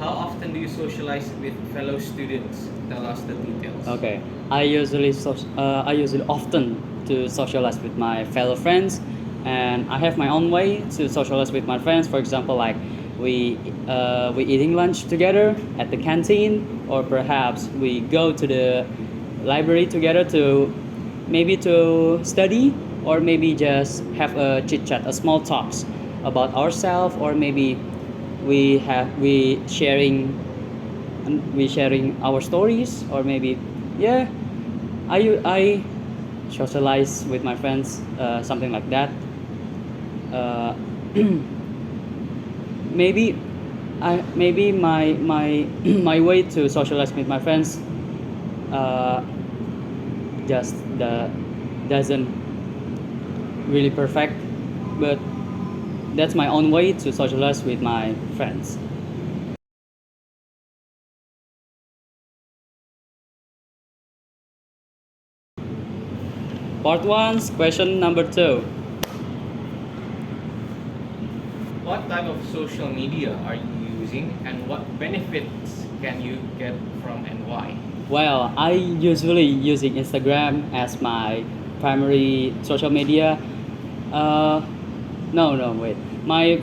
how often do you socialize with fellow students? Tell us the details. Okay, I usually often to socialize with my fellow friends, and I have my own way to socialize with my friends. For example, like we eating lunch together at the canteen, or perhaps we go to the library together to maybe to study, or maybe just have a chit chat, a small talks about ourselves, or maybe we sharing our stories, or maybe yeah, I socialize with my friends, something like that. uh, maybe maybe my my way to socialize with my friends uh, just the doesn't really perfect, but that's my own way to socialize with my friends. Part 1, question number 2. What type of social media are you using, and what benefits can you get from, and why? Well, I usually using Instagram as my primary social media. Uh, no, wait. My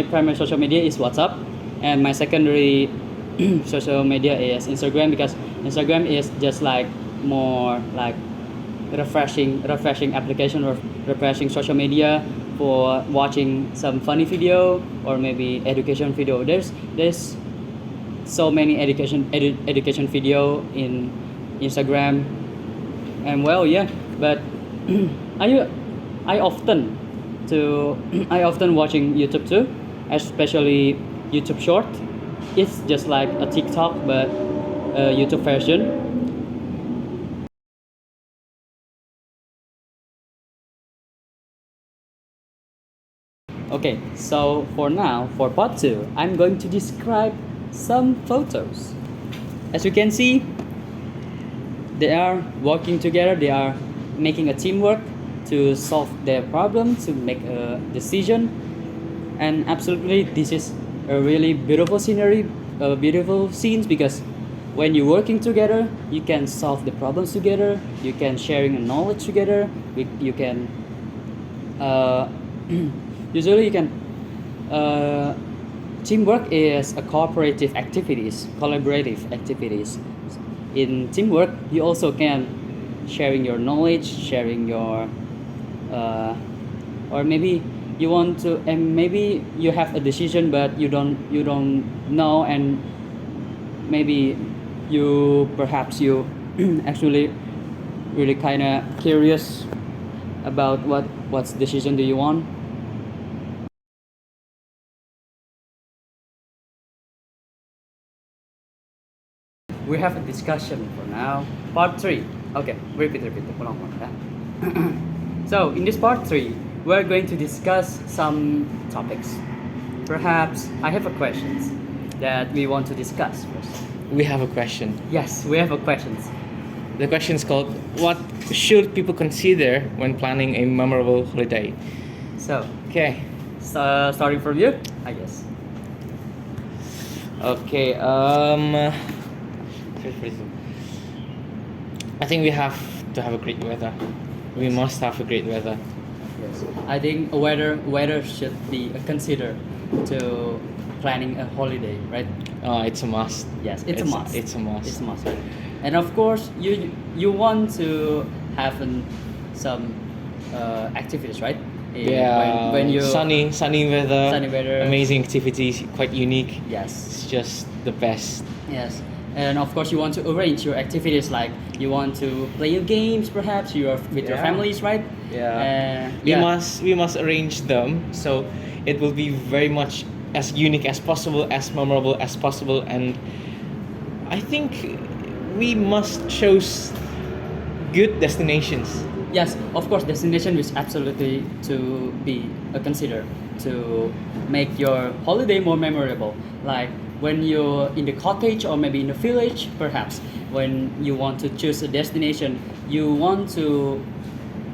primary social media is WhatsApp, and my secondary social media is Instagram, because Instagram is just like more like refreshing application, or refreshing social media for watching some funny video, or maybe education video. There's so many education video in Instagram, and well, yeah, but I I often I often watching YouTube too, especially YouTube Short. It's just like a TikTok, but a YouTube version. Okay, so for now, for part 2, I'm going to describe some photos. As you can see, they are working together, they are making a teamwork to solve their problem, to make a decision. And absolutely, this is a really beautiful scenery, beautiful scenes, because when you're working together, you can solve the problems together, you can sharing knowledge together, you can uh, usually you can teamwork is a collaborative activities. In teamwork, you also can sharing your knowledge, sharing your or maybe you want to, and maybe you have a decision, but you don't know, and maybe perhaps you actually really kind of curious about what's decision do you want. We have a discussion for now. Part 3. Okay, repeat. Ulang. So, in this part 3, we're going to discuss some topics. Perhaps I have a questions that we want to discuss first. We have a question. Yes, we have a questions. The question is called, what should people consider when planning a memorable holiday? So, Okay. starting from you, I guess. Okay. I think we have to have a great weather. We must have a great weather. Yes. I think weather should be considered to planning a holiday, right? It's a must. Yes, it's a must. It's a must. It's a must. And of course, you want to have some activities, right? Yeah. When you sunny weather. Sunny weather. Amazing activities. Quite unique. Yes. It's just the best. Yes. And of course, you want to arrange your activities, like you want to play your games, perhaps you are with your Yeah. families, right? Yeah. Yeah. We must arrange them so it will be very much as unique as possible, as memorable as possible, and I think we must choose good destinations. Yes, of course, destination is absolutely to be considered to make your holiday more memorable. Like when you're in the cottage, or maybe in the village, perhaps when you want to choose a destination, you want to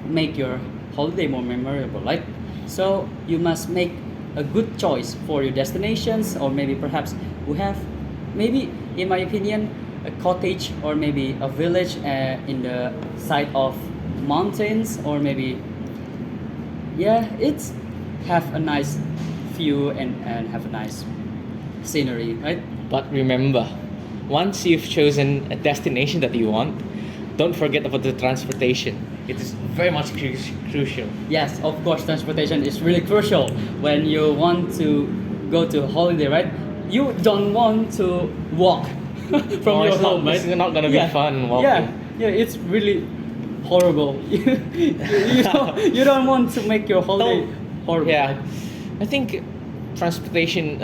make your holiday more memorable, right? So you must make a good choice for your destinations, or maybe perhaps we have, maybe in my opinion, a cottage or maybe a village in the side of mountains, or maybe, yeah, it's have a nice view and have a nice scenery, right? But remember, once you've chosen a destination that you want, don't forget about the transportation. It is very much crucial. Yes, of course, transportation is really crucial when you want to go to a holiday, right? You don't want to walk from No, your it's not- home, right? it's not gonna be fun walking. Yeah, it's really horrible. You don't want to make your holiday horrible. Yeah, I think transportation,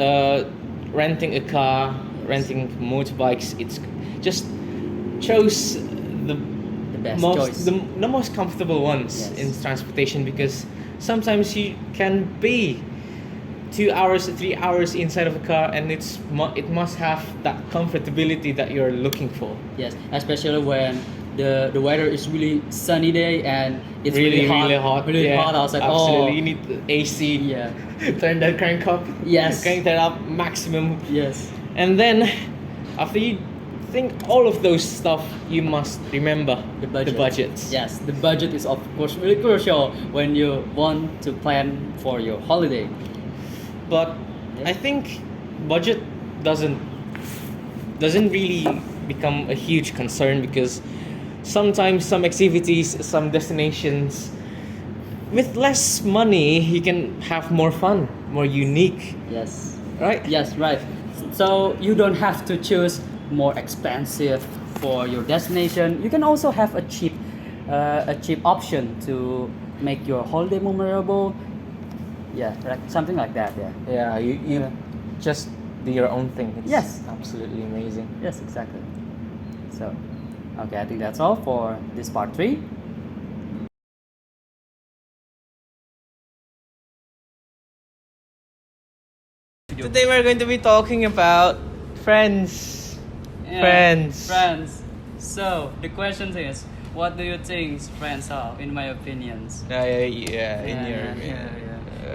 renting a car, renting motorbikes, it's just chose the best choice. the most comfortable ones Yes. in transportation, because sometimes you can be 2 hours, 3 hours inside of a car, and it must have that comfortability that you're looking for. Yes, especially when the weather is really sunny day and it's Really hot, really yeah, hot outside. Absolutely, Oh, you need the AC. yeah. Turn that crank up. Yes. Crank that up maximum. Yes. And then, after you think all of those stuff, you must remember The budget. the budgets. Yes, the budget is of course really crucial when you want to plan for your holiday. But Yeah. I think budget doesn't really become a huge concern, because sometimes some activities, some destinations, with less money, you can have more fun, more unique, Yes. right? Yes, right. So you don't have to choose more expensive for your destination. You can also have a cheap option to make your holiday memorable. Yeah, like something like that. Yeah. Yeah, you Yeah. just do your own thing. It's Yes. absolutely amazing. Yes, exactly. So, okay, I think that's all for this part 3. Today we're going to be talking about friends. Friends. Friends. So the question is, what do you think friends are? In my opinions.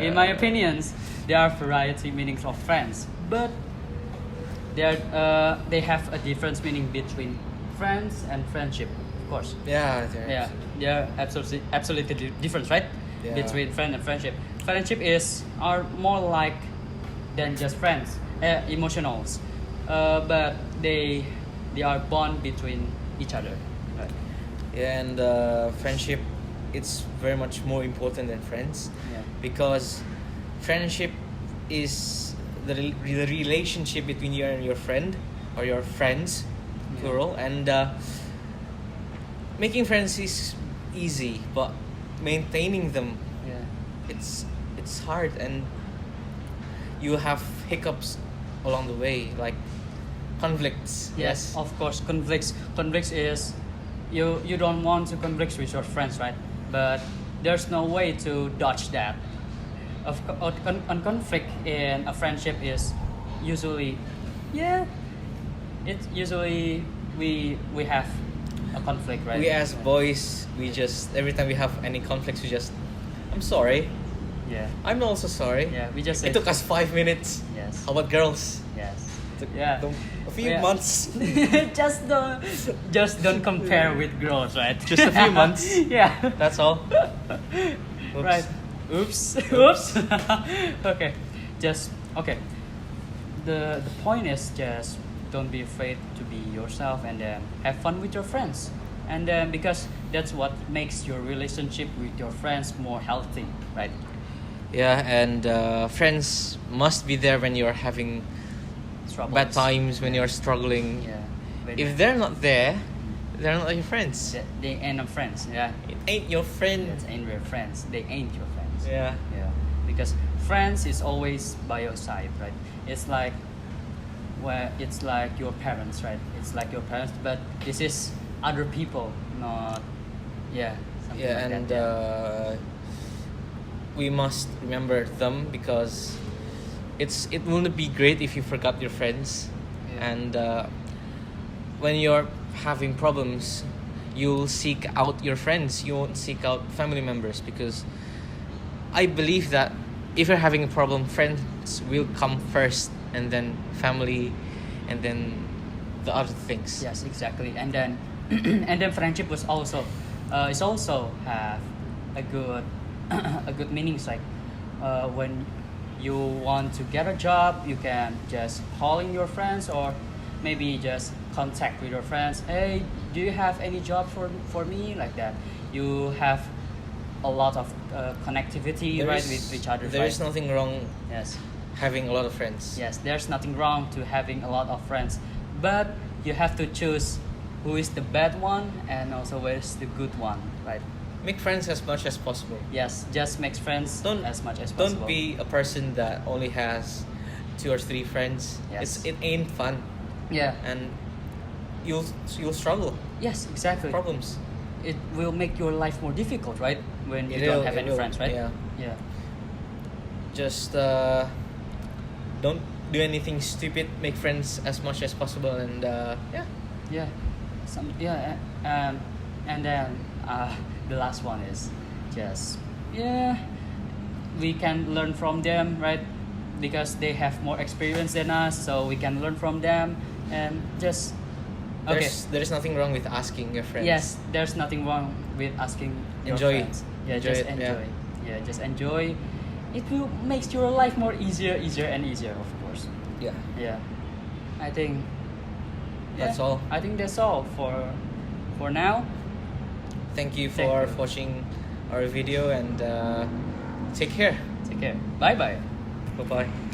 In my opinions, there are variety meanings of friends, but they have a difference meaning between friends and friendship, of course. Yeah, Yeah, they are absolutely different, right? Yeah. Between friend and friendship. Friendship are more like than just friends, emotionals, but they are bond between each other. Right? Yeah, and friendship, it's very much more important than friends, Yeah. because friendship is the relationship between you and your friend, or your friends, Yeah. plural. And making friends is easy, but maintaining them, Yeah. it's hard, and you have hiccups along the way, like conflicts. Yes, of course, conflicts. Conflicts is you don't want to conflict with your friends, right? But there's no way to dodge that. A conflict in a friendship is usually, yeah, it's usually we have a conflict, right? We as boys, we just, every time we have any conflicts, we just, I'm sorry. Yeah, I'm also sorry. yeah. We just say It took us 5 minutes. yes, How about girls? yes. Took Yeah. them a few Yeah. months. just don't compare with girls, right? Just a few months. Yeah. That's all. Oops. Right. Oops. Oops. Okay. Just okay. The point is just don't be afraid to be yourself, and then have fun with your friends. And then because that's what makes your relationship with your friends more healthy, right? Yeah, and friends must be there when you're having Troubles. bad times, when you're struggling. Yeah. If they're not there, they're not your friends. they ain't no friends, yeah. It ain't your friend. They ain't your friends. They ain't your friends. Yeah. Yeah, because friends is always by your side, right? It's like it's like your parents, right? It's like your parents, but this is other people, not something Yeah, like and that. we must remember them, because it wouldn't be great if you forgot your friends. Yeah. And when you're having problems, you'll seek out your friends. You won't seek out family members, because I believe that if you're having a problem, friends will come first, and then family, and then the other things. Yes, exactly. And then and then friendship was also is also have a good a good meanings, like when you want to get a job, you can just call in your friends, or maybe just contact with your friends. Hey, do you have any job for me, like that? You have a lot of connectivity, right, with each other. There right? is nothing wrong Yes. having a lot of friends. Yes, there's nothing wrong to having a lot of friends, but you have to choose who is the bad one and also where is the good one, right? Make friends as much as possible. Yes, just make friends as much as possible. Don't be a person that only has 2 or 3 friends. Yes. It ain't fun, Yeah. and you'll struggle. Yes, exactly. Problems. It will make your life more difficult, right? When you It don't will, have it any will, friends, right? yeah. Yeah. Just don't do anything stupid. Make friends as much as possible, and yeah. Yeah. And then the last one is just we can learn from them, right? Because they have more experience than us, so we can learn from them, and just There is nothing wrong with asking your friends. Yes, there's nothing wrong with asking your Enjoy it. friends. Yeah, Enjoy just it, yeah. enjoy. Yeah, just enjoy. It will makes your life more easier and easier, of course. Yeah. Yeah, I think That's all. I think that's all for now. Thank you Thank for you. watching our video, and take care. Take care. Bye bye. Bye bye.